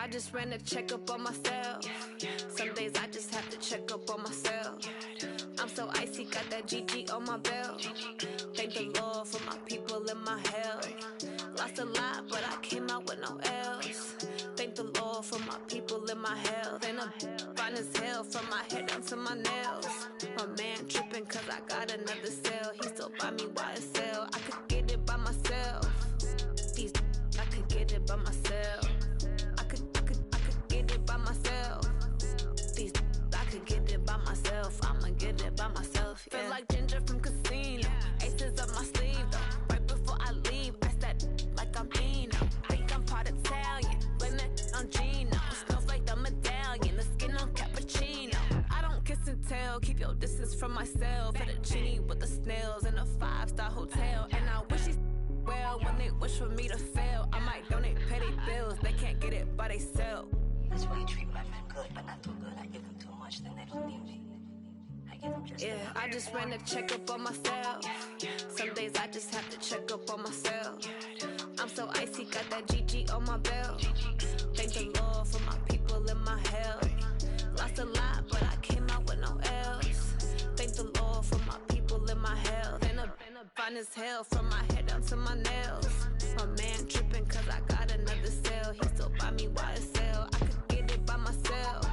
I just ran a checkup on myself. Some days I just have to check up on myself. I'm so icy, got that GG on my belt. Thank the Lord for my people and my health. Lost a lot, but I came out with no L's. Thank the Lord for my people and my health. And I'm fine as hell from my head down to my nails. My man tripping cause I got another cell. He still buy me YSL. I could get it by myself. These I could get it by myself. I could get it by myself. These I could get it by myself. I'ma get it by myself. Yeah. Feel like Ginger from Casino. Aces up my sleeve though. Right before I leave, I said like I'm Dino. Think I'm part Italian. Blame it on Gino. Smells like the medallion. The skin on cappuccino. I don't kiss and tell. Keep your distance from myself. At a genie with the snails in a 5-star hotel. And I wish he's well when they wish for me to fail. I might donate, pay their bills. They can't get it by they sell. That's why you treat my men good, but not too good. I give them too much, then they don't need me. I give them just enough. I just ran a checkup on myself. Some days I just have to check up on myself. I'm so icy, got that GG on my belt. Thank the Lord for my people and my health. Lost a lot, but I came out with no L's. Thank the Lord for my people and my health. And I'm fine as hell from my head down to my nails. My man tripping cause I got another cell. He still buy me YSL. I could get it by myself.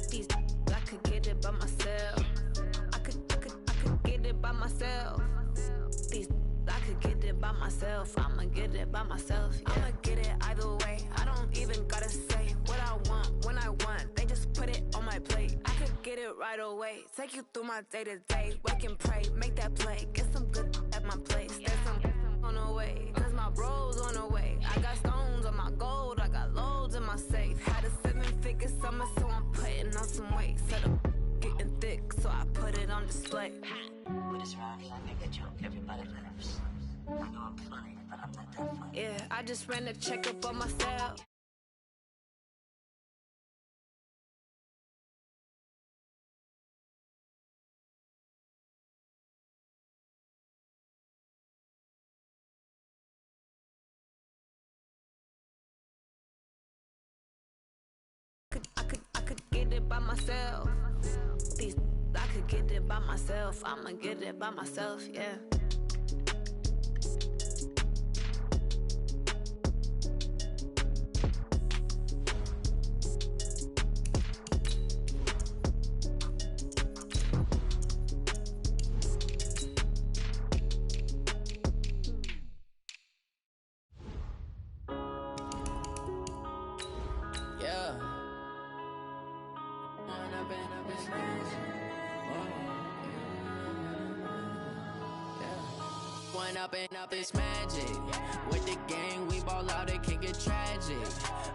These I could get it by myself. I could get it by myself. These I could get it by myself. I'ma get it by myself. Yeah. I'ma get it either way. I don't even gotta say what I want when I want. They just put it on my plate. I could get it right away. Take you through my day to day. Wake and pray, make that play. Get some good at my place. There's some on the way, cause my bro's on the way. I got stones on my gold. I got loads in my safe. Had a 7-figure summer, so I'm putting on some weight. Set up getting thick, so I put it on display. But it's around here, I make a joke, everybody laughs. I know I'm funny, but I'm not that funny. Yeah, I just ran a checkup on myself. I could get it by myself. These I could get it by myself. I'ma get it by myself, yeah. Up this magic. With the gang, we ball out, it can get tragic.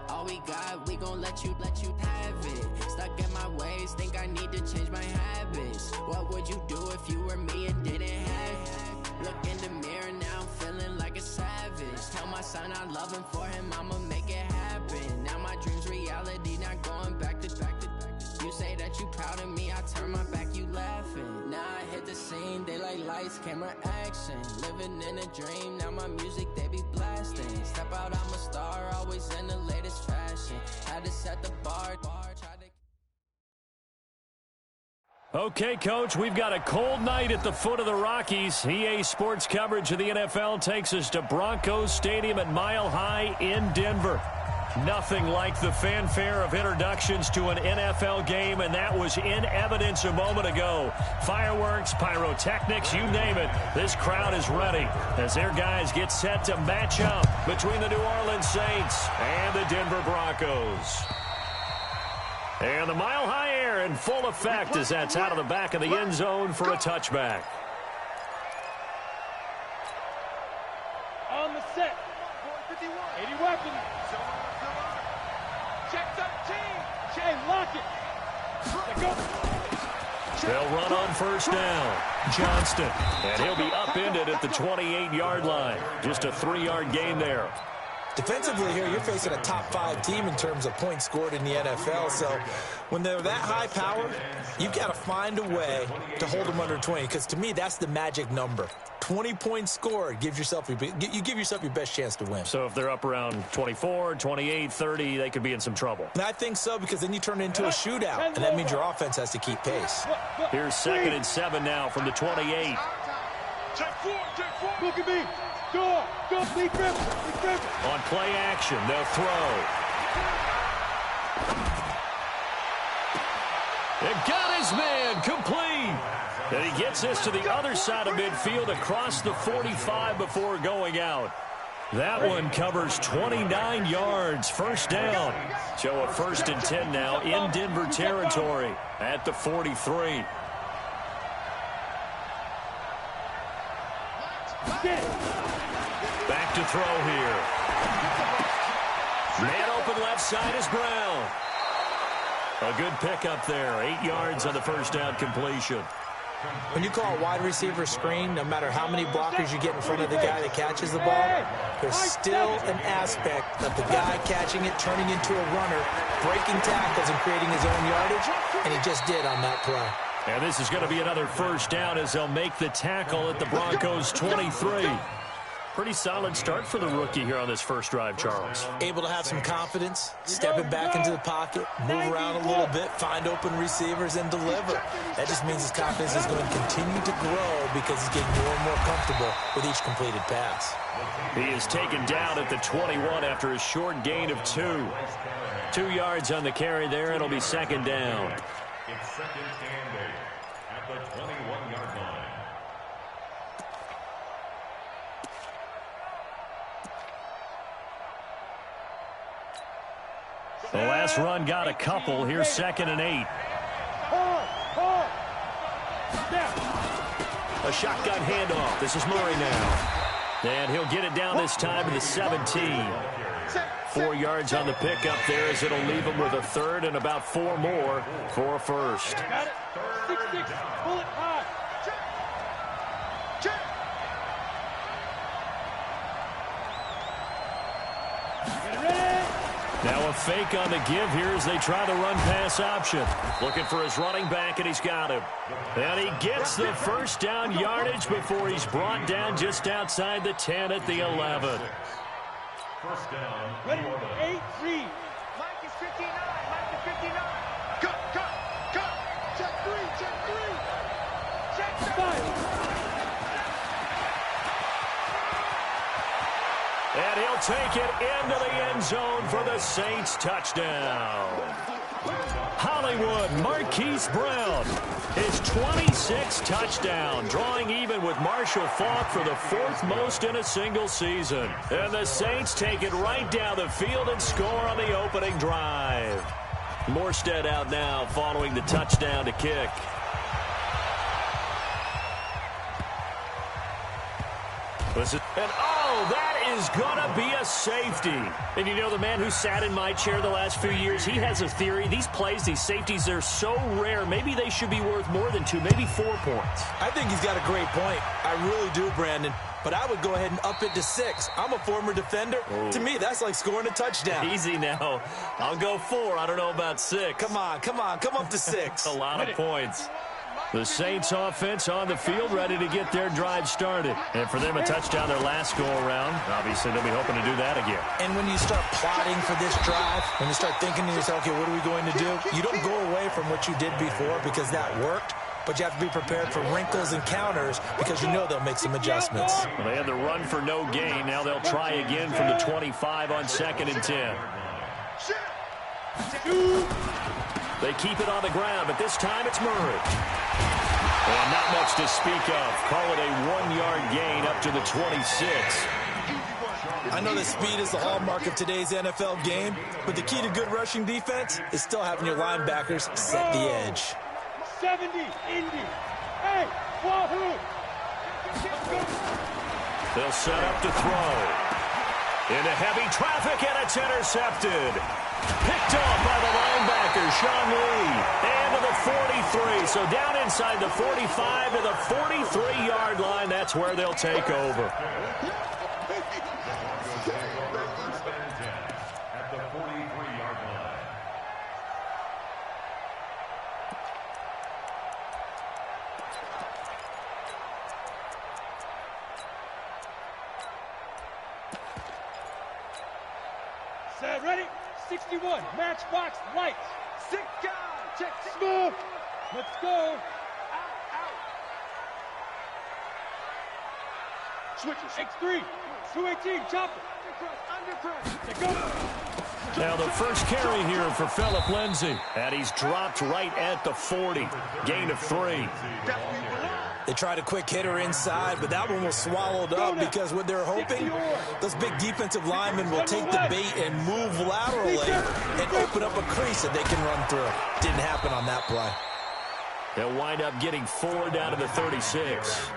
All we got, we gon' let you have it. Stuck in my ways, think I need to change my habits. What would you do if you were me and didn't have it? Look in the mirror, now I'm feeling like a savage. Tell my son I love him, for him I'ma make it happen. Now my dream's reality, not going back to. You say that you proud of me, I turn my back, you laughing. Now I hit the scene, they like lights, camera, action. Living in a dream, now my music, they be blasting. Step out, I'm a star, always in the latest fashion. Had to set the bar, Okay, Coach, we've got a cold night at the foot of the Rockies. EA Sports coverage of the NFL takes us to Broncos Stadium at Mile High in Denver. Nothing like the fanfare of introductions to an NFL game, and that was in evidence a moment ago. Fireworks, pyrotechnics, you name it. This crowd is ready as their guys get set to match up between the New Orleans Saints and the Denver Broncos. And the Mile High air in full effect as that's out of the back of the end zone for a touchback. On the set. 80 weapons. Check 13. Jay, lock it. Go. They'll run on first down. Johnston. And he'll be upended at the 28-yard line. Just a 3-yard gain there. Defensively here, you're facing a top-5 team in terms of points scored in the NFL. So when they're that high power, you've got to find a way to hold them under 20. Because to me, that's the magic number. 20 points scored, you give yourself your best chance to win. So if they're up around 24, 28, 30, they could be in some trouble. And I think so, because then you turn it into a shootout, and that means your offense has to keep pace. Here's 2nd and 7 now from the 28. Look at me. Go, be grip. On play action, they'll throw. And got his man complete. And he gets this to the other side of midfield across the 45 before going out. That one covers 29 yards. First down. So a 1st and 10 now in Denver territory at the 43. Back to throw here. Man open left side is Brown. A good pickup there. 8 yards on the first down completion. When you call a wide receiver screen, no matter how many blockers you get in front of the guy that catches the ball, there's still an aspect of the guy catching it, turning into a runner, breaking tackles and creating his own yardage, and he just did on that play. And this is going to be another first down as they'll make the tackle at the Broncos 23. Pretty solid start for the rookie here on this first drive, Charles. Able to have some confidence, stepping back into the pocket, move around a little bit, find open receivers, and deliver. That just means his confidence is going to continue to grow because he's getting more and more comfortable with each completed pass. He is taken down at the 21 after a short gain of 2. 2 yards on the carry there. It'll be 2nd down. It's 2nd and 8 at the 21-yard line. The last run got a couple. Here's 2nd and 8. A shotgun handoff. This is Murray now. And he'll get it down this time to the 17. 4 yards on the pickup there as it'll leave him with a 3rd and about 4 more for a first. Got it. 6-6. Pull it high. Now a fake on the give here as they try the run-pass option. Looking for his running back, and he's got him. And he gets the first down yardage before he's brought down just outside the 10 at the 11. First down. Ready? 8-3. Mike is 59. Mike is 59. Cut. Check 3. Check 5. And he'll take it into the end zone for the Saints touchdown. Hollywood Marquise Brown, his 26th touchdown, drawing even with Marshall Faulk for the 4th most in a single season. And the Saints take it right down the field and score on the opening drive. Morstead out now following the touchdown to kick. And that is going to be a safety. And you know, the man who sat in my chair the last few years, he has a theory. These plays, these safeties, they're so rare. Maybe they should be worth more than 2, maybe 4 points. I think he's got a great point. I really do, Brandon. But I would go ahead and up it to 6. I'm a former defender. Ooh. To me, that's like scoring a touchdown. Easy now. I'll go 4. I don't know about 6. Come on. Come up to 6. A lot of points. The Saints offense on the field, ready to get their drive started. And for them, a touchdown their last go-around. Obviously, they'll be hoping to do that again. And when you start plotting for this drive, when you start thinking to yourself, okay, what are we going to do? You don't go away from what you did before because that worked. But you have to be prepared for wrinkles and counters because you know they'll make some adjustments. Well, they had the run for no gain. Now they'll try again from the 25 on 2nd and 10. They keep it on the ground, but this time it's Murray. And not much to speak of. Call it a 1-yard gain up to the 26. I know that speed is the hallmark of today's NFL game, but the key to good rushing defense is still having your linebackers set the edge. 70, Indy. Hey, Wahoo! They'll set up to throw. Into heavy traffic, and it's intercepted. Picked off by the linebacker, Sean Lee. And to the 43. So down inside the 45 to the 43-yard line. That's where they'll take over. Set, ready? 61, matchbox lights. 6 guys. Check. Smooth. Let's go. Switches. X3, 218, chopper. Undercross. Go. Now the first carry here for Phillip Lindsay. And he's dropped right at the 40. Gain of 3. They tried a quick hitter inside, but that one was swallowed up because what they're hoping, those big defensive linemen will take the bait and move laterally and open up a crease that they can run through. Didn't happen on that play. They'll wind up getting 4 down to the 36.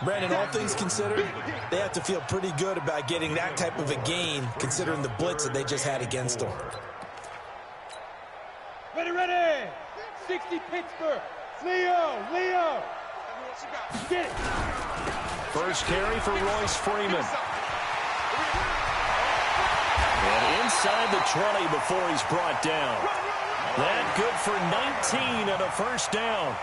Brandon, all things considered, they have to feel pretty good about getting that type of a gain considering the blitz that they just had against them. Ready. 60 Pittsburgh. Leo. Get it. First carry for Royce Freeman. And inside the 20 before he's brought down. That good for 19 and a first down.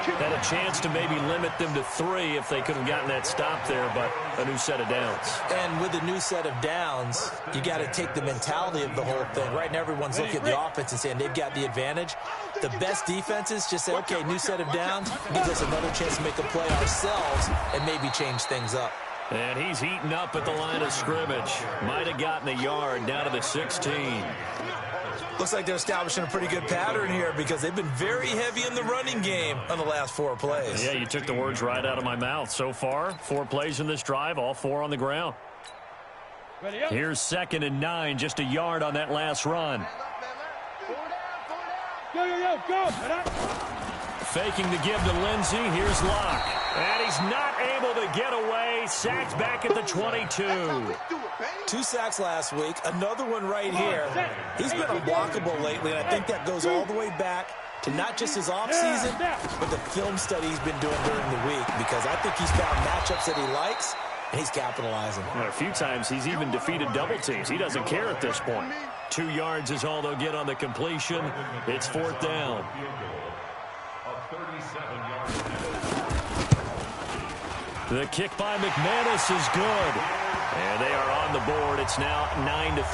Had a chance to maybe limit them to 3 if they could have gotten that stop there, but a new set of downs. And with a new set of downs, you got to take the mentality of the whole thing. Right now, everyone's looking at the offense and saying they've got the advantage. The best defenses just say, okay, new set of downs, gives us another chance to make a play ourselves and maybe change things up. And he's heating up at the line of scrimmage. Might have gotten a yard down to the 16. Looks like they're establishing a pretty good pattern here because they've been very heavy in the running game on the last 4 plays. Yeah, you took the words right out of my mouth. So far, 4 plays in this drive, all 4 on the ground. Here's 2nd and 9, just a yard on that last run. Go. Faking the give to Lindsay. Here's Locke. And he's not able to get away. Sacked back at the 22. 2 sacks last week. Another one right here. He's been unblockable lately, and I think that goes all the way back to not just his offseason, but the film study he's been doing during the week, because I think he's found matchups that he likes, and he's capitalizing. And a few times he's even defeated double teams. He doesn't care at this point. 2 yards is all they'll get on the completion. It's 4th down. The kick by McManus is good. And they are on the board. It's now 9-3.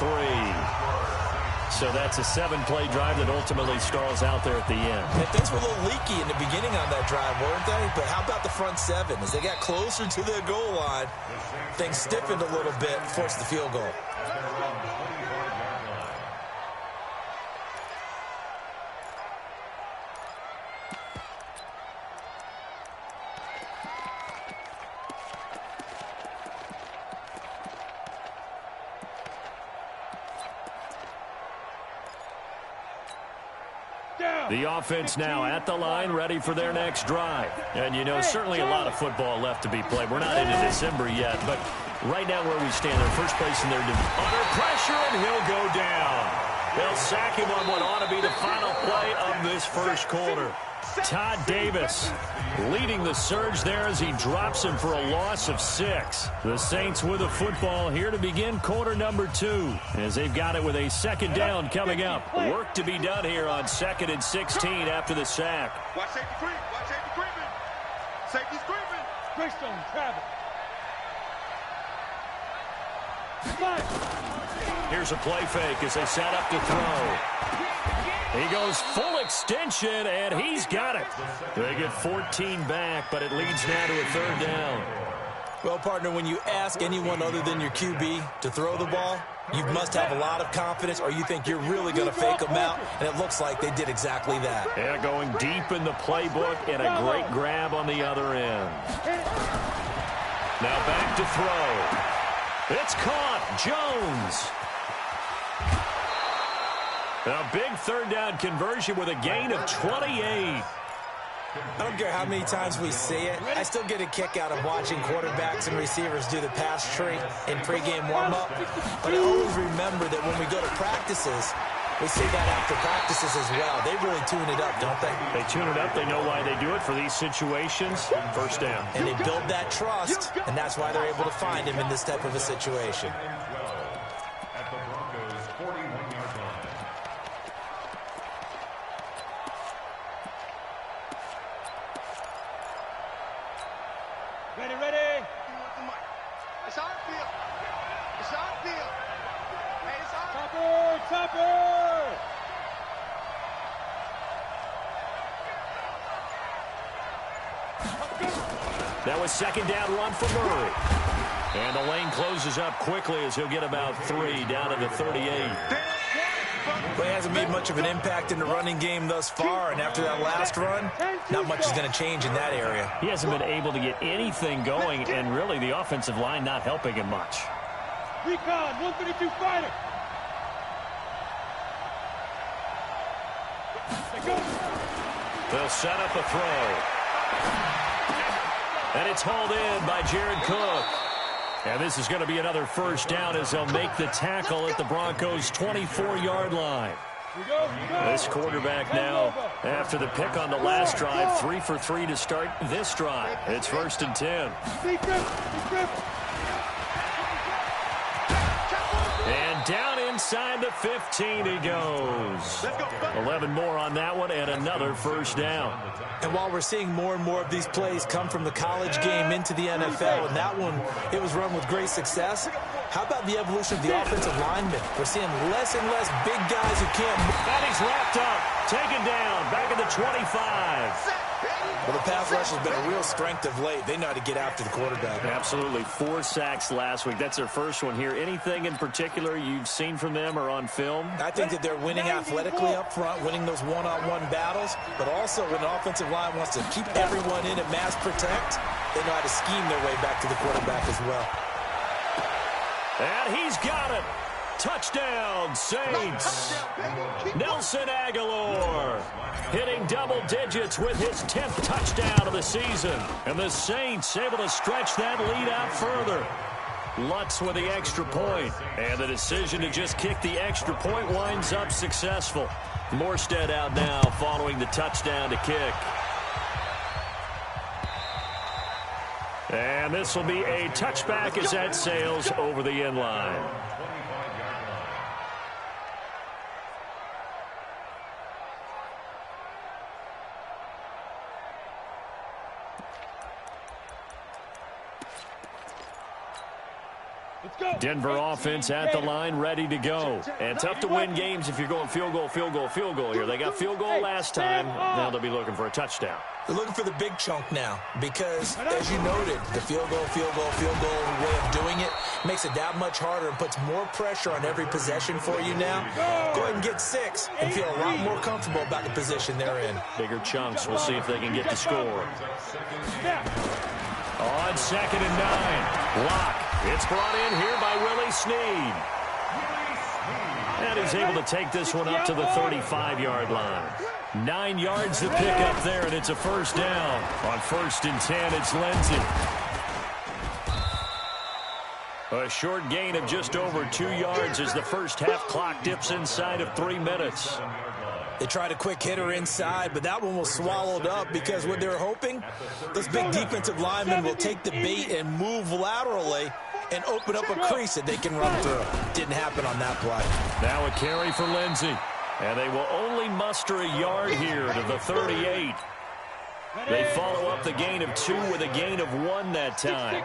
So that's a 7-play drive that ultimately stalls out there at the end. And things were a little leaky in the beginning on that drive, weren't they? But how about the front 7? As they got closer to the goal line, things stiffened a little bit, forced the field goal. The offense now at the line, ready for their next drive. And, you know, certainly a lot of football left to be played. We're not into December yet, but right now where we stand, they're first place in their division. Under pressure, and he'll go down. They'll sack him on what ought to be the final play of this first quarter. Todd Davis leading the surge there as he drops him for a loss of 6. The Saints with a football here to begin quarter number 2, as they've got it with a 2nd down coming up. Work to be done here on 2nd and 16 after the sack. Watch safety creep. Watch safety creeping. Safety's creeping. Greystone travel. Here's a play fake as they set up to throw. He goes full extension, and he's got it. They get 14 back, but it leads now to a 3rd down. Well, partner, when you ask anyone other than your QB to throw the ball, you must have a lot of confidence, or you think you're really going to fake them out, and it looks like they did exactly that. Yeah, going deep in the playbook, and a great grab on the other end. Now back to throw. It's caught. Jones. A big 3rd down conversion with a gain of 28. I don't care how many times we see it. I still get a kick out of watching quarterbacks and receivers do the pass tree in pregame warm-up. But I always remember that when we go to practices, we see that after practices as well. They really tune it up, don't they? They tune it up. They know why they do it for these situations. 1st down. And they build that trust, and that's why they're able to find him in this type of a situation. At the Broncos' 41-yard line. Ready. It's our field. It's our field. Topper! Topper! That was second down run for Murray. And the lane closes up quickly as he'll get about 3 down to the 38. Well, he hasn't made much of an impact in the running game thus far, and after that last run, not much is going to change in that area. He hasn't been able to get anything going, and really the offensive line not helping him much. Recon, 132 fighter. They'll set up a throw. And it's hauled in by Jared Cook. And this is going to be another first down as they'll make the tackle at the Broncos' 24-yard line. This quarterback now, after the pick on the last drive, 3 for 3 to start this drive. It's 1st and 10. And down inside the 15 he goes. 11 more on that one and another first down. And while we're seeing more and more of these plays come from the college game into the NFL, and that one, it was run with great success, how about the evolution of the offensive linemen? We're seeing less and less big guys who can't move. And he's wrapped up, taken down, back at the 25. Well, the pass rush has been a real strength of late. They know how to get after the quarterback. Absolutely. 4 sacks last week. That's their first one here. Anything in particular you've seen from them or on film? I think that they're winning athletically up front, winning those one-on-one battles, but also when the offensive line wants to keep everyone in and mass protect, they know how to scheme their way back to the quarterback as well. And he's got it. Touchdown, Saints. Nelson Aguilar hitting double digits with his 10th touchdown of the season. And the Saints able to stretch that lead out further. Lutz with the extra point. And the decision to just kick the extra point winds up successful. Morstead out now following the touchdown to kick. And this will be a touchback as that sails over the end line. Denver offense at the line, ready to go. And tough to win games if you're going field goal, field goal, field goal here. They got field goal last time. Now they'll be looking for a touchdown. They're looking for the big chunk now because, as you noted, the field goal way of doing it makes it that much harder and puts more pressure on every possession for you now. Go ahead and get 6 and feel a lot more comfortable about the position they're in. Bigger chunks. We'll see if they can get to score. On 2nd and 9. Lock. It's brought in here by Willie Snead. And he's able to take this one up to the 35-yard line. 9 yards to pick up there, and it's a first down. On 1st and 10, it's Lindsey. A short gain of just over 2 yards as the first half clock dips inside of 3 minutes. They tried a quick hitter inside, but that one was swallowed up because what they're hoping, those big defensive linemen will take the bait and move laterally and open up a crease that they can run through. Didn't happen on that play. Now a carry for Lindsey. And they will only muster a yard here to the 38. They follow up the gain of 2 with a gain of 1 that time.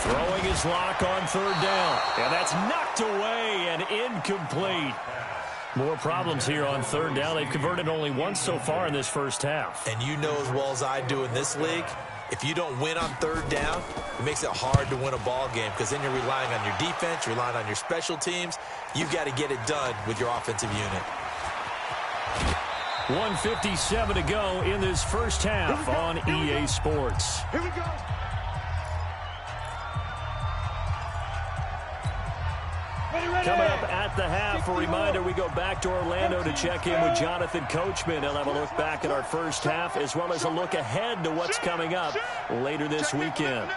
Throwing his lock on 3rd down. And that's knocked away and incomplete. More problems here on 3rd down. They've converted only once so far in this first half. And you know as well as I do in this league, if you don't win on 3rd down, it makes it hard to win a ball game because then you're relying on your defense, you're relying on your special teams. You've got to get it done with your offensive unit. 1:57 to go in this first half on EA Sports. Here we go. Coming up at the half, a reminder, we go back to Orlando to check in with Jonathan Coachman. He'll have a look back at our first half as well as a look ahead to what's coming up later this weekend.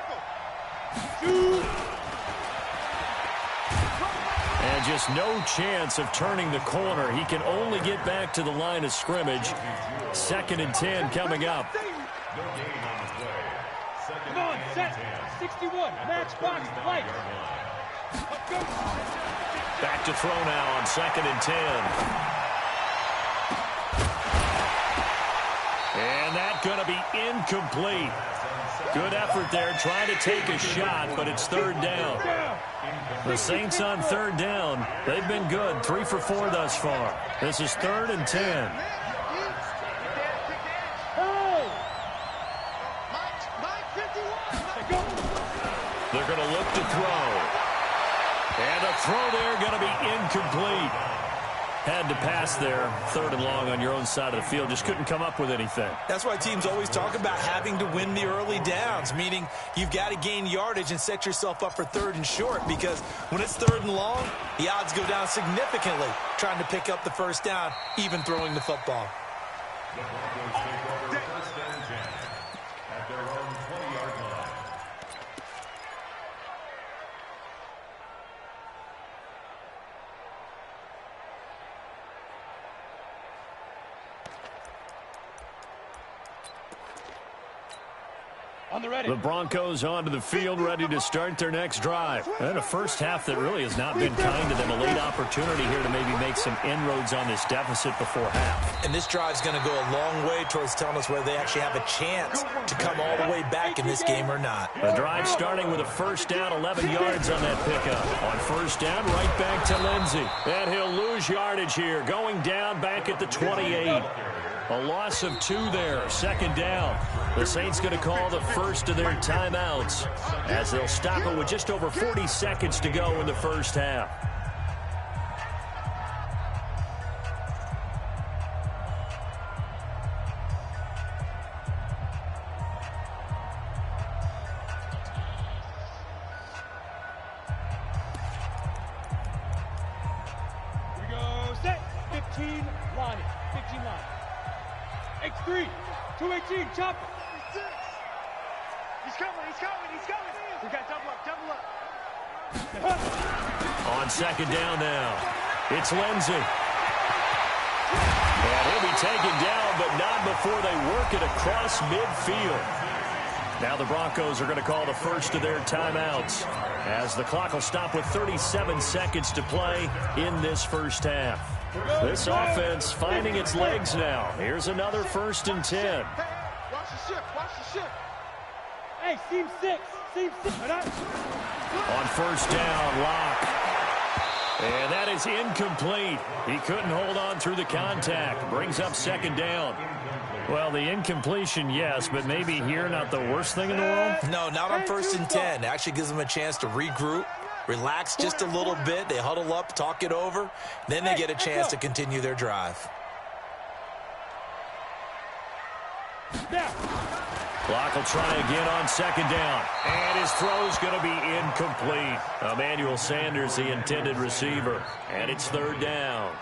And just no chance of turning the corner. He can only get back to the line of scrimmage. 2nd and 10 coming up. Come on, set. 61, matchbox, light. Back to throw now on 2nd and 10. And that's going to be incomplete. Good effort there, trying to take a shot, but it's third down. The Saints on third down. They've been good, 3 for 4 thus far. This is 3rd and 10. They're going to look to throw. And a throw there going to be incomplete. Had to pass there, 3rd and long on your own side of the field. Just couldn't come up with anything. That's why teams always talk about having to win the early downs, meaning you've got to gain yardage and set yourself up for 3rd and short, because when it's 3rd and long, the odds go down significantly trying to pick up the first down, even throwing the football. The Broncos take over 1st and 10 at their own 20-yard line. The Broncos onto the field, ready to start their next drive. And a first half that really has not been kind to them. A late opportunity here to maybe make some inroads on this deficit before half. And this drive's going to go a long way towards telling us whether they actually have a chance to come all the way back in this game or not. The drive starting with a first down, 11 yards on that pickup. On first down, right back to Lindsey. And he'll lose yardage here, going down back at the 28. A loss of 2 there, 2nd down. The Saints going to call the first of their timeouts as they'll stop it with just over 40 seconds to go in the first half. Here we go, set, 15 line, 15 line. X3, 218, chopper. He's coming, he's coming, he's coming. We got double up, double up. On 2nd down now, it's Lindsey. And he'll be taken down, but not before they work it across midfield. Now the Broncos are going to call the first of their timeouts as the clock will stop with 37 seconds to play in this first half. This offense finding its legs now. Here's another 1st and 10. Hey, watch the shift, watch the shift. Hey, seam 6, seam 6. On first down, Locke. And that is incomplete. He couldn't hold on through the contact. Brings up 2nd down. Well, the incompletion, yes, but maybe here not the worst thing in the world? No, not on 1st and 10. It actually gives them a chance to regroup, relax just a little bit. They huddle up, talk it over. Then they get a chance to continue their drive. Clock will try again on 2nd down. And his throw's going to be incomplete. Emmanuel Sanders, the intended receiver. And it's 3rd down.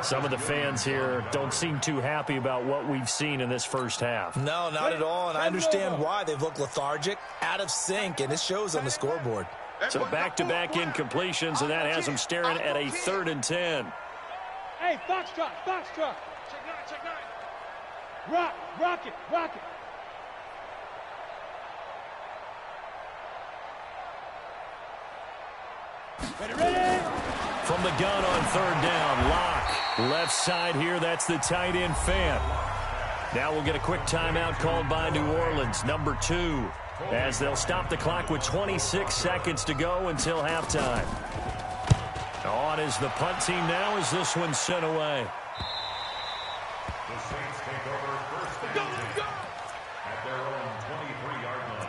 Some of the fans here don't seem too happy about what we've seen in this first half. No, not at all, and I understand why. They've looked lethargic, out of sync, and it shows on the scoreboard. So back-to-back incompletions, and that has them staring at a 3rd and 10. Hey, Foxtrot, Foxtrot. Check 9. Rock it. Ready. From the gun on 3rd down, Locke. Left side here, that's the tight end Fan. Now we'll get a quick timeout called by New Orleans, number 2, as they'll stop the clock with 26 seconds to go until halftime. On is the punt team now as this one's sent away. The Saints take over 1st and 10 at their own 23-yard line.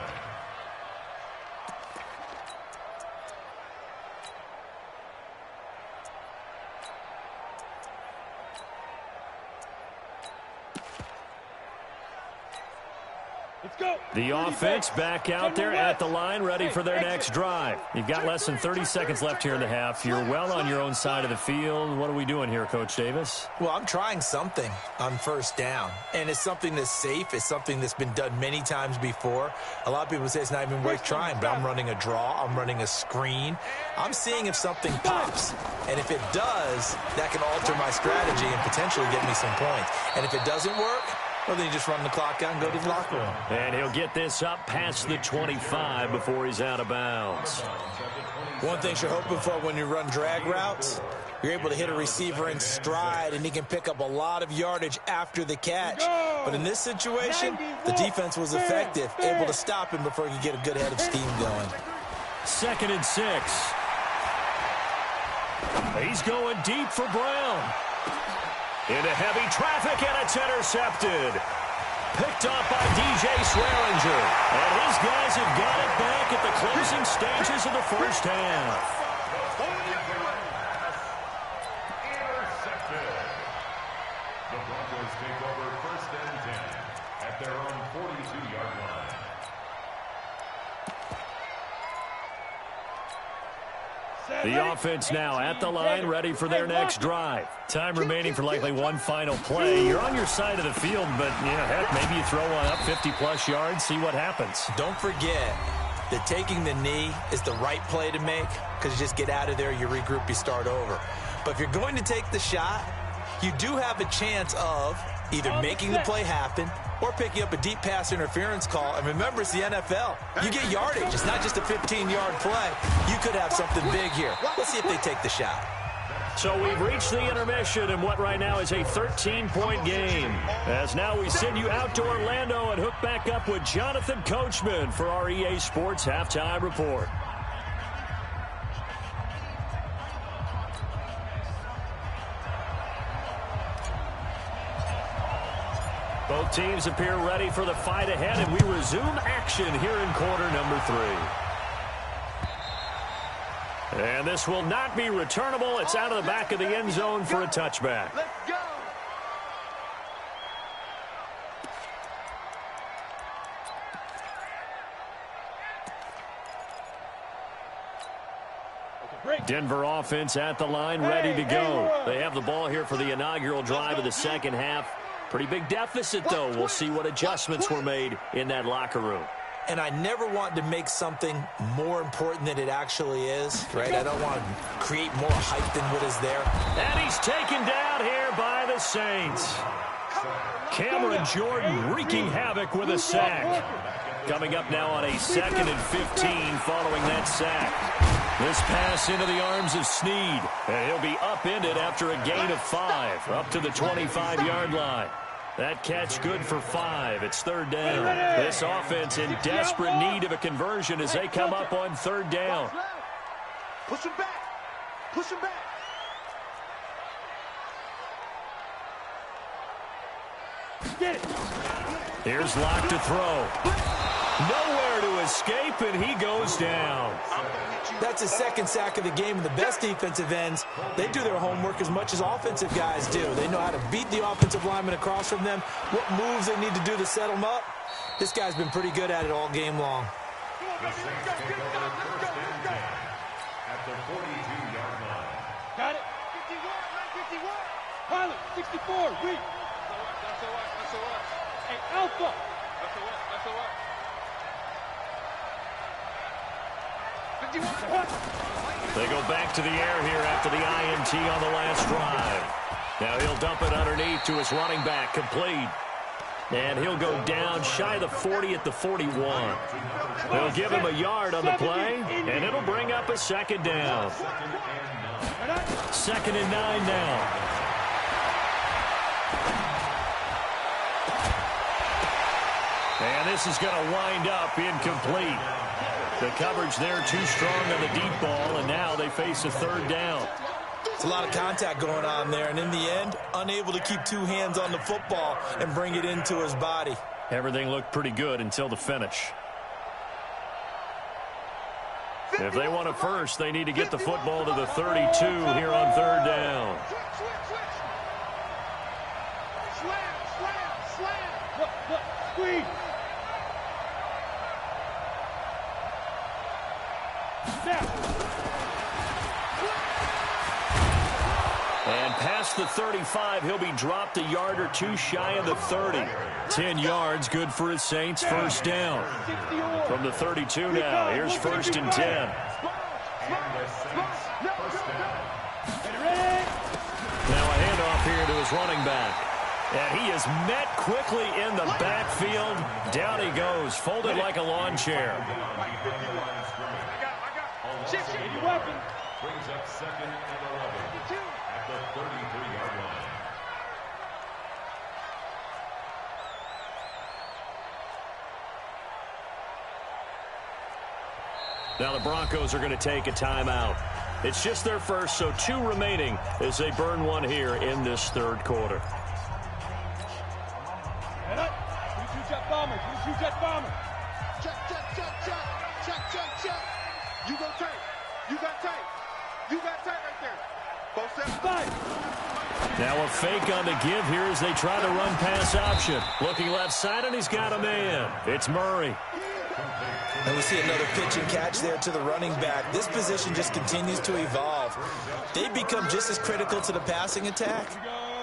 Let's go. The offense back out there at the line, ready for their next drive. You've got less than 30 seconds left here in the half. You're well on your own side of the field. What are we doing here, Coach Davis? Well, I'm trying something on 1st down, and it's something that's safe. It's something that's been done many times before. A lot of people say it's not even worth trying, but I'm running a draw. I'm running a screen. I'm seeing if something pops, and if it does, that can alter my strategy and potentially get me some points. And if it doesn't work, well, then you just run the clock out and go to the locker room. And he'll get this up past the 25 before he's out of bounds. One thing you're hoping for when you run drag routes, You're able to hit a receiver in stride, and he can pick up a lot of yardage after the catch. But in this situation, the defense was effective, able to stop him before he could get a good head of steam going. 2nd and 6. He's going deep for Brown. Into heavy traffic, and it's intercepted. Picked off by DJ Swearinger. And his guys have got it back at the closing stages of the first half. Intercepted. The Broncos take over 1st and 10 at their own 42-yard line. The offense now at the line, ready for their next drive. Time remaining for likely one final play. You're on your side of the field, but, heck, maybe you throw one up 50-plus yards, see what happens. Don't forget that taking the knee is the right play to make, because you just get out of there, you regroup, you start over. But if you're going to take the shot, you do have a chance of either making the play happen or picking up a deep pass interference call. And remember, it's the NFL. You get yardage. It's not just a 15-yard play. You could have something big here. Let's see if they take the shot. So we've reached the intermission in what right now is a 13-point game. As now we send you out to Orlando and hook back up with Jonathan Coachman for our EA Sports Halftime Report. Both teams appear ready for the fight ahead, and we resume action here in quarter number 3. And this will not be returnable. It's out of the back of the end zone for a touchback. Let's go. Denver offense at the line, ready to go. They have the ball here for the inaugural drive of the second half. Pretty big deficit, though. We'll see what adjustments were made in that locker room. And I never want to make something more important than it actually is, right? I don't want to create more hype than what is there. And he's taken down here by the Saints. Cameron Jordan wreaking havoc with a sack. Coming up now on a 2nd and 15 following that sack. This pass into the arms of Snead. And he'll be upended after a gain of 5, up to the 25-yard line. That catch good for 5. It's 3rd down. This offense in desperate need of a conversion as they come up on 3rd down. Push him back. Push him back. Get it. Here's Locke to throw. Nowhere to escape, and he goes down. That's his 2nd sack of the game, and the best defensive ends, they do their homework as much as offensive guys do. They know how to beat the offensive lineman across from them, what moves they need to do to set them up. This guy's been pretty good at it all game long. The Saints take over 1st and 10 at the 42-yard line. Got it. 51, 51. Pilot, 64, weak. That's a what? That's a what? Hey, Alpha. That's a what? That's a what? 51. They go back to the air here after the INT on the last drive. Now he'll dump it underneath to his running back, complete. And he'll go down shy of the 40 at the 41. They'll give him a yard on the play, and it'll bring up a 2nd down. 2nd and 9 now. And this is going to wind up incomplete. The coverage there too strong on the deep ball, and now they face a 3rd down. It's a lot of contact going on there, and in the end, unable to keep 2 hands on the football and bring it into his body. Everything looked pretty good until the finish. If they want a first, they need to get the football to the 32 here on 3rd down. Slam, slam, slam. Look, squeeze. And past the 35, he'll be dropped a yard or 2 shy of the 30. 10 yards, good for his Saints, 1st down. From the 32 now, here's 1st and 10. Now a handoff here to his running back. And he is met quickly in the backfield. Down he goes, folded like a lawn chair. I got. Shift. Brings up 2nd and 11 at the 33-yard line. Now the Broncos are going to take a timeout. It's just their first, so 2 remaining as they burn one here in this third quarter. Two-jet bomber. Two-jet bomber. Check. You go tight. You got tight. You got tight right there. Both sets. Now a fake on the give here as they try to run pass option. Looking left side, and he's got a man. It's Murray. And we see another pitch and catch there to the running back. This position just continues to evolve. They've become just as critical to the passing attack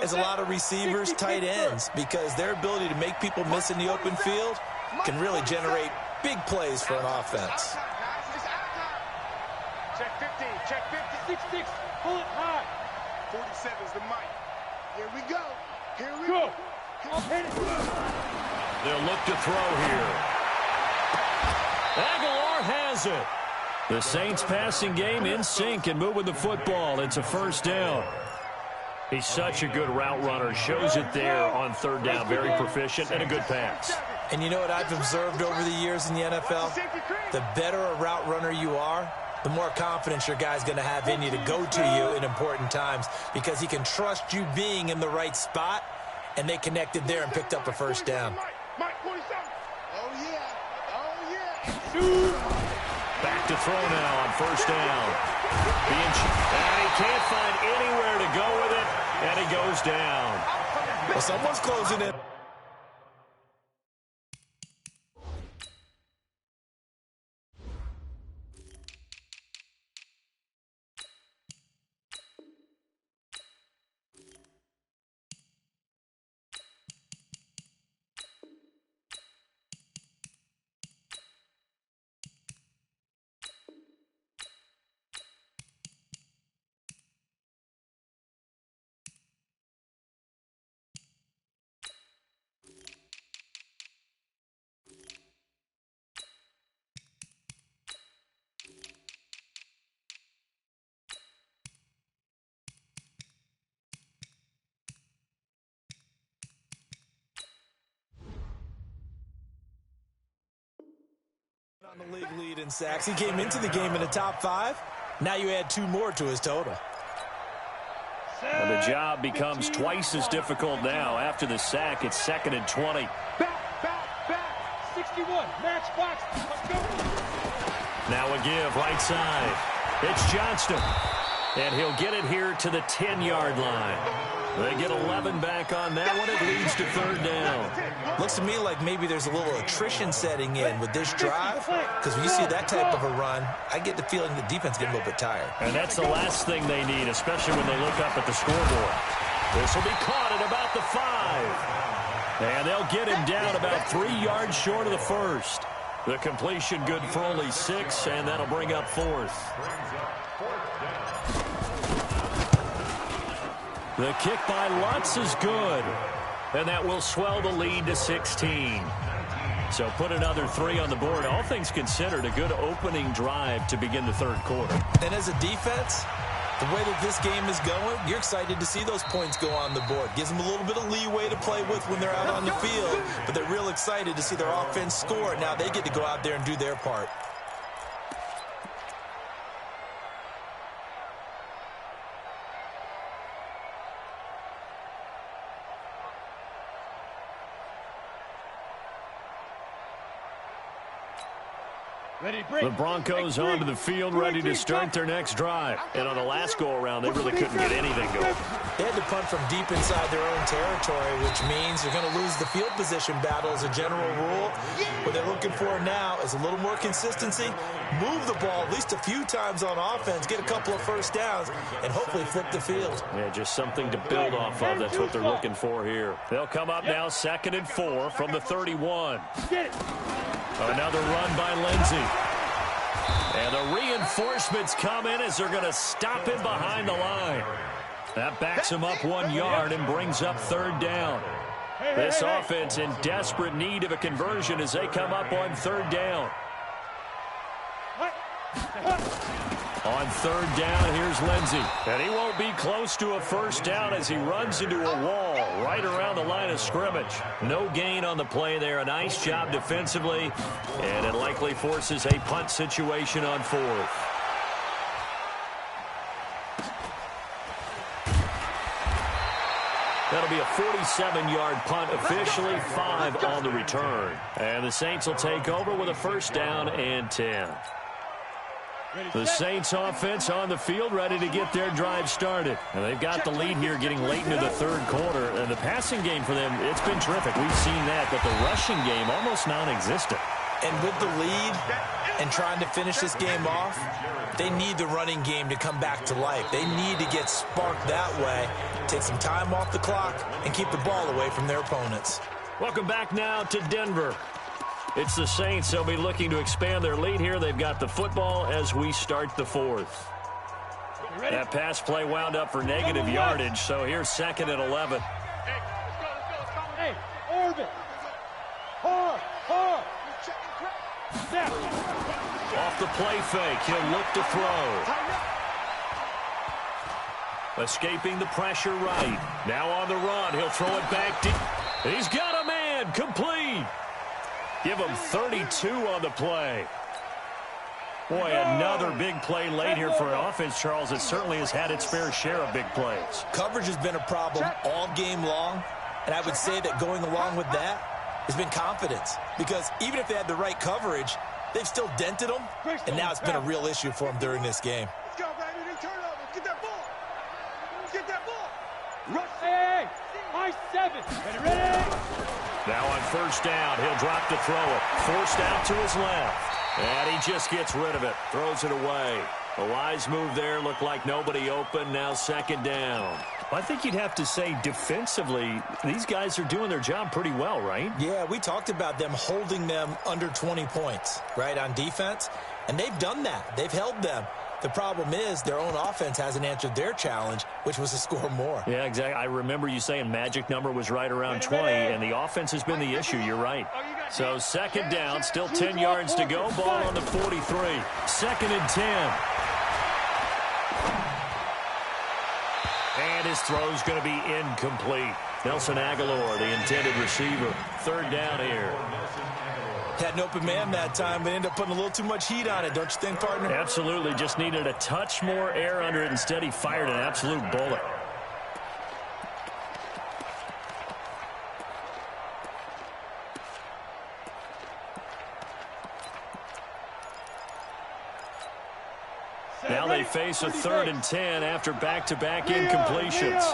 as a lot of receivers, tight ends, because their ability to make people miss in the open field can really generate big plays for an offense. Check 50. Check 50. 6-6. Pull it high. 47's the mic. Here we go. Go. Hit it. They'll look to throw here. Aguilar has it. The Saints passing game in sync and moving the football. It's a first down. He's such a good route runner. Shows it there on third down. Very proficient and a good pass. And you know what I've observed over the years in the NFL? The better a route runner you are, the more confidence your guy's going to have in you to go to you in important times because he can trust you being in the right spot, and they connected there and picked up a first down. Back to throw now on first down. And he can't find anywhere to go with it, and he goes down. Well, someone's closing it. On the league lead in sacks. He came into the game in the top 5. Now you add 2 more to his total. And the job becomes twice as difficult now. After the sack, it's 2nd and 20. Back. 61. Match box. Let's go. Now a give right side. It's Johnston. And he'll get it here to the 10-yard line. They get 11 back on that one. It leads to third down. Looks to me like maybe there's a little attrition setting in with this drive, because when you see that type of a run, I get the feeling the defense getting a little bit tired. And that's the last thing they need, especially when they look up at the scoreboard. This will be caught at about the 5. And they'll get him down about 3 yards short of the first. The completion good for only 6, and that'll bring up 4th. The kick by Lutz is good, and that will swell the lead to 16. So put another 3 on the board. All things considered, a good opening drive to begin the third quarter. And as a defense, the way that this game is going, you're excited to see those points go on the board. Gives them a little bit of leeway to play with when they're out on the field, but they're real excited to see their offense score. Now they get to go out there and do their part. The Broncos onto the field, ready to start their next drive. And on the last go-around, they really couldn't get anything going. They had to punt from deep inside their own territory, which means they're going to lose the field position battle as a general rule. What they're looking for now is a little more consistency, move the ball at least a few times on offense, get a couple of first downs, and hopefully flip the field. Yeah, just something to build off of. That's what they're looking for here. They'll come up now 2nd and 4 from the 31. Another run by Lindsey. And the reinforcements come in as they're going to stop him behind the line. That backs him up 1 yard and brings up third down. This offense in desperate need of a conversion as they come up on third down. On third down, here's Lindsey. And he won't be close to a first down as he runs into a wall right around the line of scrimmage. No gain on the play there. A nice job defensively. And it likely forces a punt situation on fourth. That'll be a 47-yard punt, officially 5 on the return. And the Saints will take over with a first down and 10. The Saints offense on the field, ready to get their drive started. And they've got the lead here getting late into the third quarter. And the passing game for them, it's been terrific. We've seen that, but the rushing game almost non-existent. And with the lead and trying to finish this game off, they need the running game to come back to life. They need to get sparked that way, take some time off the clock, and keep the ball away from their opponents. Welcome back now to Denver. It's the Saints. They'll be looking to expand their lead here. They've got the football as we start the fourth. That pass play wound up for negative yardage, so here's 2nd and 11. Hey, let's go. Hey, orbit. Hard. Snap. Off the play fake, he'll look to throw. Escaping the pressure right. Now on the run, he'll throw it back deep. He's got a man, complete. Give him 32 on the play. Boy, another big play late here for an offense, Charles. It certainly has had its fair share of big plays. Coverage has been a problem all game long, and I would say that going along with that has been confidence. Because even if they had the right coverage, they've still dented them, and now it's been a real issue for them during this game. Let's go, Brandon. Turnover. Get that ball. Get that ball. Rush. Hey. High 7. Ready. Now on first down, he'll drop to throw it. Forced out to his left. And he just gets rid of it. Throws it away. A wise move there. Looked like nobody open. Now 2nd down. I think you'd have to say defensively, these guys are doing their job pretty well, right? Yeah, we talked about them holding them under 20 points, right, on defense. And they've done that. They've held them. The problem is their own offense hasn't answered their challenge, which was to score more. Yeah, exactly. I remember you saying magic number was right around 20, and the offense has been the issue. You're right. So 2nd down, still 10 yards to go. Ball on the 43. 2nd and 10. And his throw's going to be incomplete. Nelson Aguilar, the intended receiver. 3rd down here. Had an open man that time, but ended up putting a little too much heat on it, don't you think, partner? Absolutely. Just needed a touch more air under it. Instead, he fired an absolute bullet. Now they face a 3rd and 10 after back-to-back incompletions.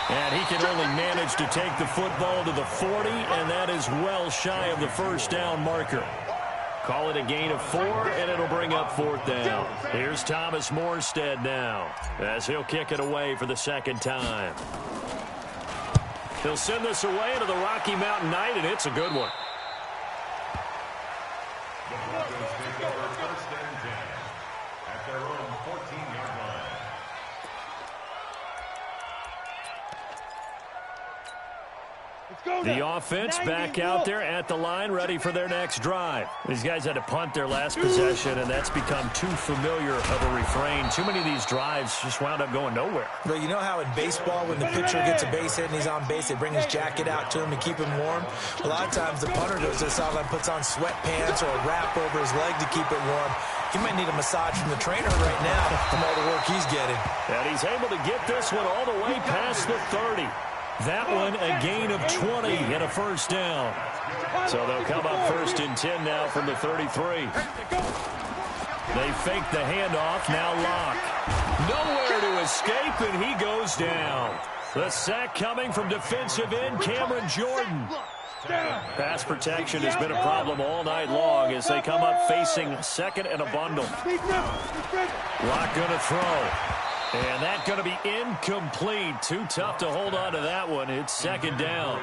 And he can only manage to take the football to the 40, and that is well shy of the first down marker. Call it a gain of 4, and it'll bring up 4th down. Here's Thomas Morstead now, as he'll kick it away for the 2nd time. He'll send this away into the Rocky Mountain Night, and it's a good one. The Broncos take over 1st and 10 at their own 14-yard line. The offense back out there at the line, ready for their next drive. These guys had to punt their last possession, and that's become too familiar of a refrain. Too many of these drives just wound up going nowhere. But you know how in baseball, when the pitcher gets a base hit and he's on base, they bring his jacket out to him to keep him warm? A lot of times the punter does this out and puts on sweatpants or a wrap over his leg to keep it warm. He might need a massage from the trainer right now from all the work he's getting. And he's able to get this one all the way past the 30. That one a gain of 20 and a first down. So they'll come up 1st and 10 now from the 33. They fake the handoff, now Locke. Nowhere to escape, and he goes down. The sack coming from defensive end Cameron Jordan. Pass protection has been a problem all night long as they come up facing 2nd and a bundle. Locke going to throw. And that's going to be incomplete. Too tough to hold on to that one. It's second down.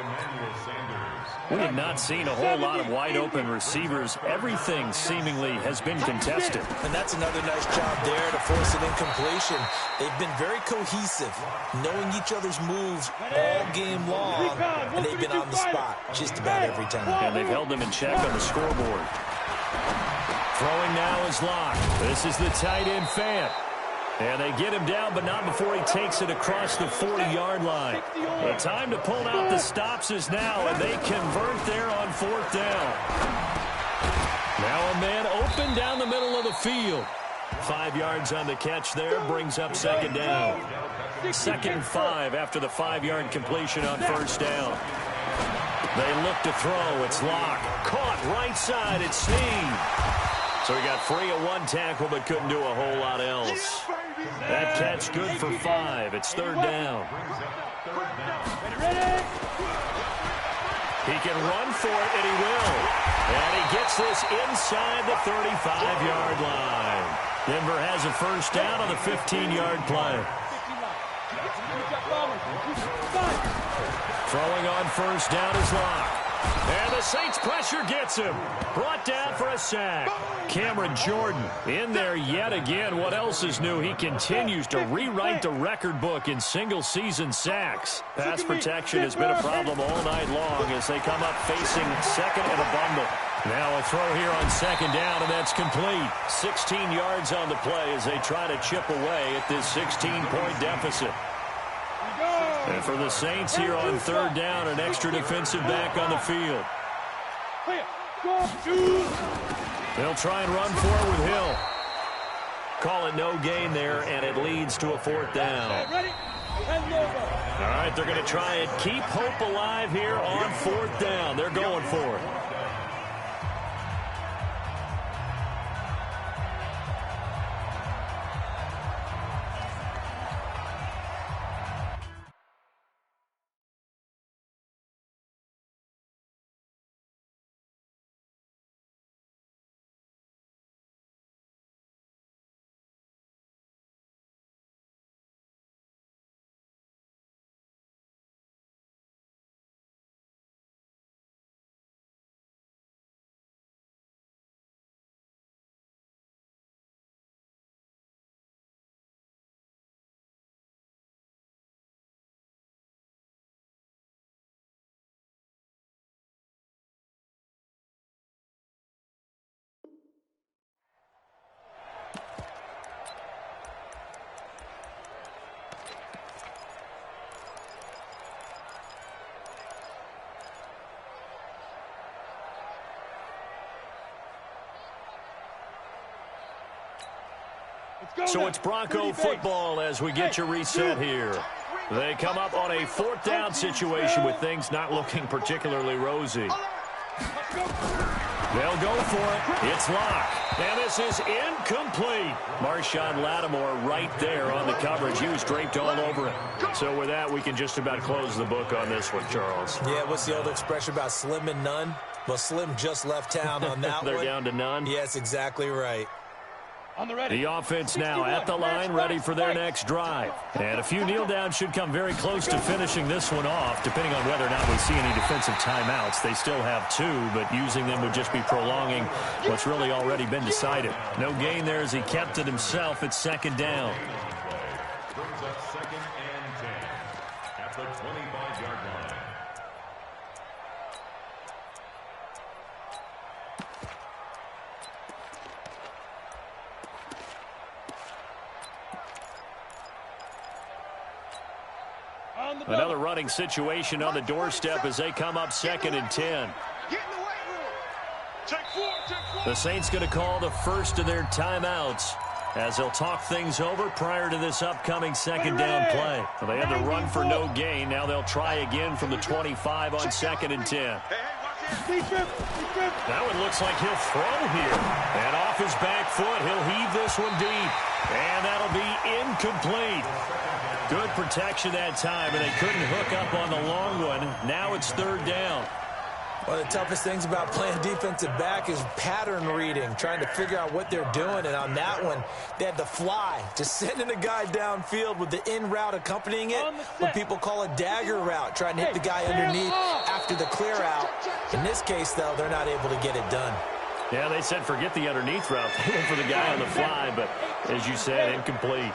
We have not seen a whole lot of wide-open receivers. Everything seemingly has been contested. And that's another nice job there to force an incompletion. They've been very cohesive, knowing each other's moves all game long, and they've been on the spot just about every time. And they've held them in check on the scoreboard. Throwing now is Locke. This is the tight end Fant. And they get him down, but not before he takes it across the 40-yard line. The time to pull out the stops is now, and they convert there on fourth down. Now a man open down the middle of the field. 5 yards on the catch there, brings up second down. 2nd and 5 after the 5-yard completion on first down. They look to throw. It's Locke. Caught right side. It's Snead. So he got free of one tackle but couldn't do a whole lot else. That catch good for 5. It's third down. He can run for it, and he will. And he gets this inside the 35-yard line. Denver has a first down on the 15-yard play. Throwing on first down is Locke. And the Saints pressure gets him. Brought down for a sack. Cameron Jordan in there yet again. What else is new? He continues to rewrite the record book in single-season sacks. Pass protection has been a problem all night long as they come up facing second and a bundle. Now a throw here on second down, and that's complete. 16 yards on the play as they try to chip away at this 16-point deficit. And for the Saints here on third down, an extra defensive back on the field. They'll try and run for it with Hill. Call it no gain there, and it leads to a fourth down. All right, they're going to try and keep hope alive here on fourth down. They're going for it. So it's Bronco football as we get you reset here. They come up on a fourth down situation with things not looking particularly rosy. They'll go for it. It's Locke. And this is incomplete. Marshawn Lattimore right there on the coverage. He was draped all over it. So with that, we can just about close the book on this one, Charles. Yeah, what's the old expression about slim and none? Well, Slim just left town on that They're one. down to none? Yes, exactly right. The offense now at the line, ready for their next drive. And a few kneel downs should come very close to finishing this one off, depending on whether or not we see any defensive timeouts. They still have 2, but using them would just be prolonging what's really already been decided. No gain there as he kept it himself at second down. Brings up 2nd and 10 at the 25-yard line. Another running situation on the doorstep as they come up 2nd and 10. The Saints going to call the first of their timeouts as they'll talk things over prior to this upcoming second down play. They had the run for no gain. Now they'll try again from the 25 on 2nd and 10. That one looks like he'll throw here. And off his back foot, he'll heave this one deep. And that'll be incomplete. Good protection that time, and they couldn't hook up on the long one. Now it's third down. One of the toughest things about playing defensive back is pattern reading, trying to figure out what they're doing. And on that one, they had the fly, just sending a guy downfield with the in route accompanying it, what people call a dagger route, trying to hit the guy underneath after the clear out. In this case, though, they're not able to get it done. Yeah, they said forget the underneath route. They went for the guy on the fly, but as you said, incomplete.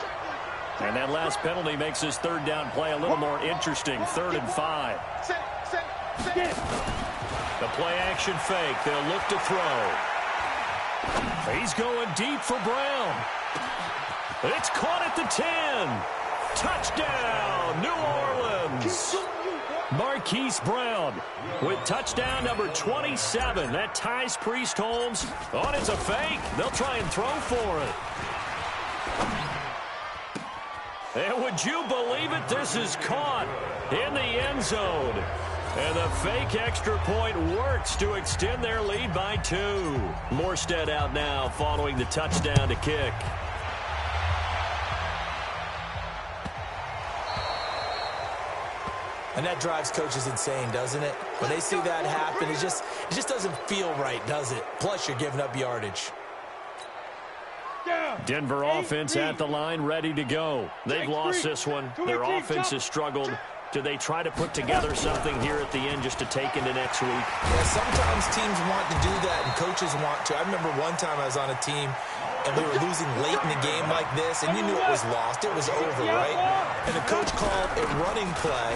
And that last penalty makes this third down play a little more interesting. 3rd and 5. The play-action fake. They'll look to throw. He's going deep for Brown. It's caught at the 10. Touchdown, New Orleans. Marquise Brown with touchdown number 27. That ties Priest Holmes. Oh, it's a fake. They'll try and throw for it. And would you believe it? This is caught in the end zone. And the fake extra point works to extend their lead by 2. Morstead out now following the touchdown to kick. And that drives coaches insane, doesn't it? When they see that happen, it just doesn't feel right, does it? Plus, you're giving up yardage. Denver offense at the line, ready to go. They've lost this one. Their offense has struggled. Do they try to put together something here at the end just to take into next week? Yeah, sometimes teams want to do that and coaches want to. I remember one time I was on a team and we were losing late in the game like this, and you knew it was lost. It was over, right? And the coach called a running play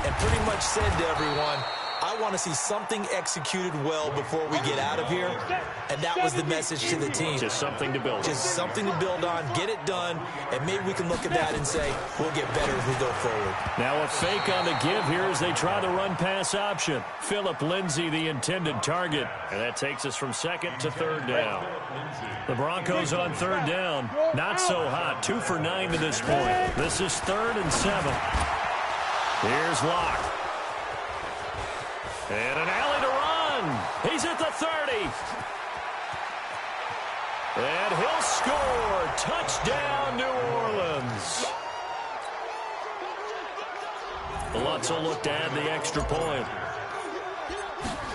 and pretty much said to everyone, I want to see something executed well before we get out of here. And that was the message to the team. Just something to build on. Just something to build on, get it done, and maybe we can look at that and say, we'll get better as we go forward. Now a fake on the give here as they try the run-pass option. Phillip Lindsay, the intended target. And that takes us from 2nd to 3rd down. The Broncos on 3rd down. Not so hot. 2 for 9 to this point. This is 3rd and 7. Here's Locke. And an alley to run. He's at the 30. And he'll score. Touchdown, New Orleans. Lutz will look to add the extra point.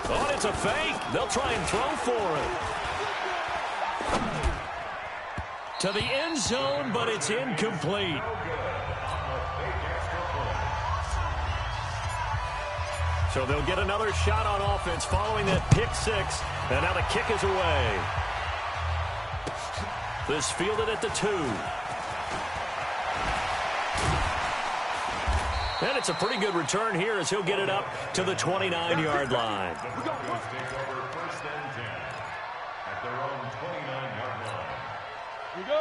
Oh, it's a fake. They'll try and throw for it. To the end zone, but it's incomplete. So they'll get another shot on offense following that pick 6. And now the kick is away. This fielded at the 2. And it's a pretty good return here as he'll get it up to the 29-yard line.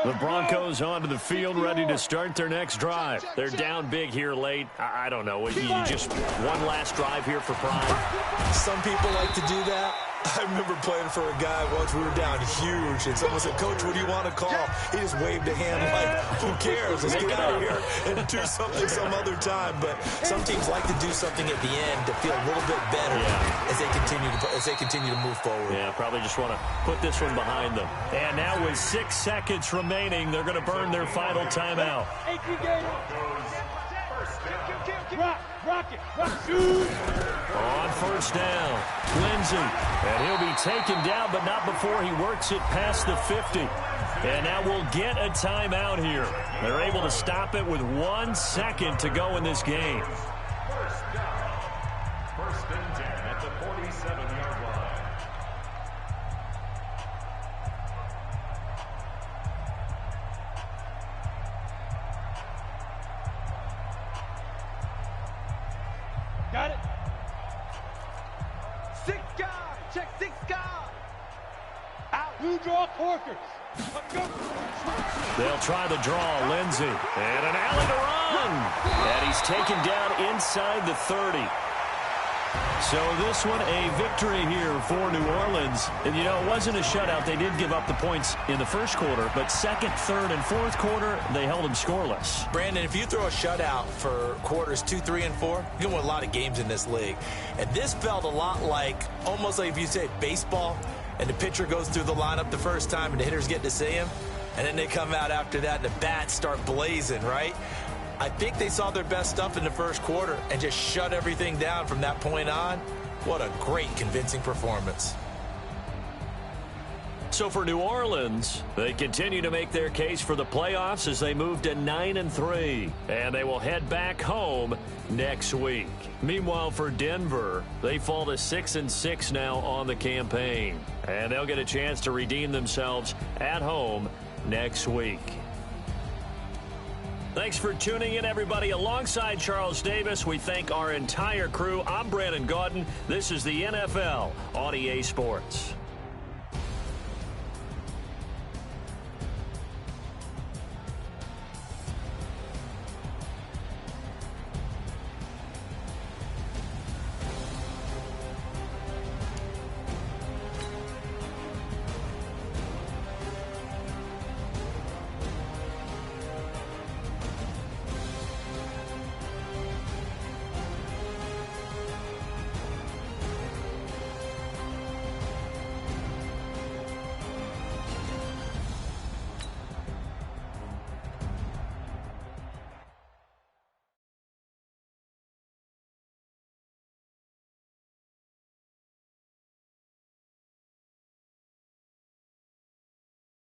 The Broncos onto the field, ready to start their next drive. They're down big here late. I don't know. You just one last drive here for pride. Some people like to do that. I remember playing for a guy once. We were down huge, and someone said, Coach, what do you want to call? He just waved a hand like, who cares? Let's get out of here and do something some other time. But some teams like to do something at the end to feel a little bit better as they continue to move forward. Yeah, probably just want to put this one behind them. And now with 6 seconds remaining, they're going to burn their final timeout. On 1st down, Lindsay, and he'll be taken down, but not before he works it past the 50. And now we'll get a timeout here. They're able to stop it with 1 second to go in this game. 1st and 10 at the 47-yard line. Got it. 6 guys. Check 6 guys. Out. Blue draw Corkers. They'll try the draw. Lindsay. And an alley to run. And he's taken down inside the 30. So this one a victory here for New Orleans. And, you know, it wasn't a shutout. They did give up the points in the first quarter. But 2nd, 3rd, and 4th quarter, they held them scoreless. Brandon, if you throw a shutout for quarters 2, 3, and 4, you can win a lot of games in this league. And this felt a lot like, almost like if you say baseball, and the pitcher goes through the lineup the first time and the hitters get to see him, and then they come out after that and the bats start blazing, right? I think they saw their best stuff in the first quarter and just shut everything down from that point on. What a great, convincing performance. So for New Orleans, they continue to make their case for the playoffs as they move to 9-3, and they will head back home next week. Meanwhile, for Denver, they fall to 6-6 now on the campaign, and they'll get a chance to redeem themselves at home next week. Thanks for tuning in, everybody. Alongside Charles Davis, we thank our entire crew. I'm Brandon Gaudin. This is the NFL on EA Sports.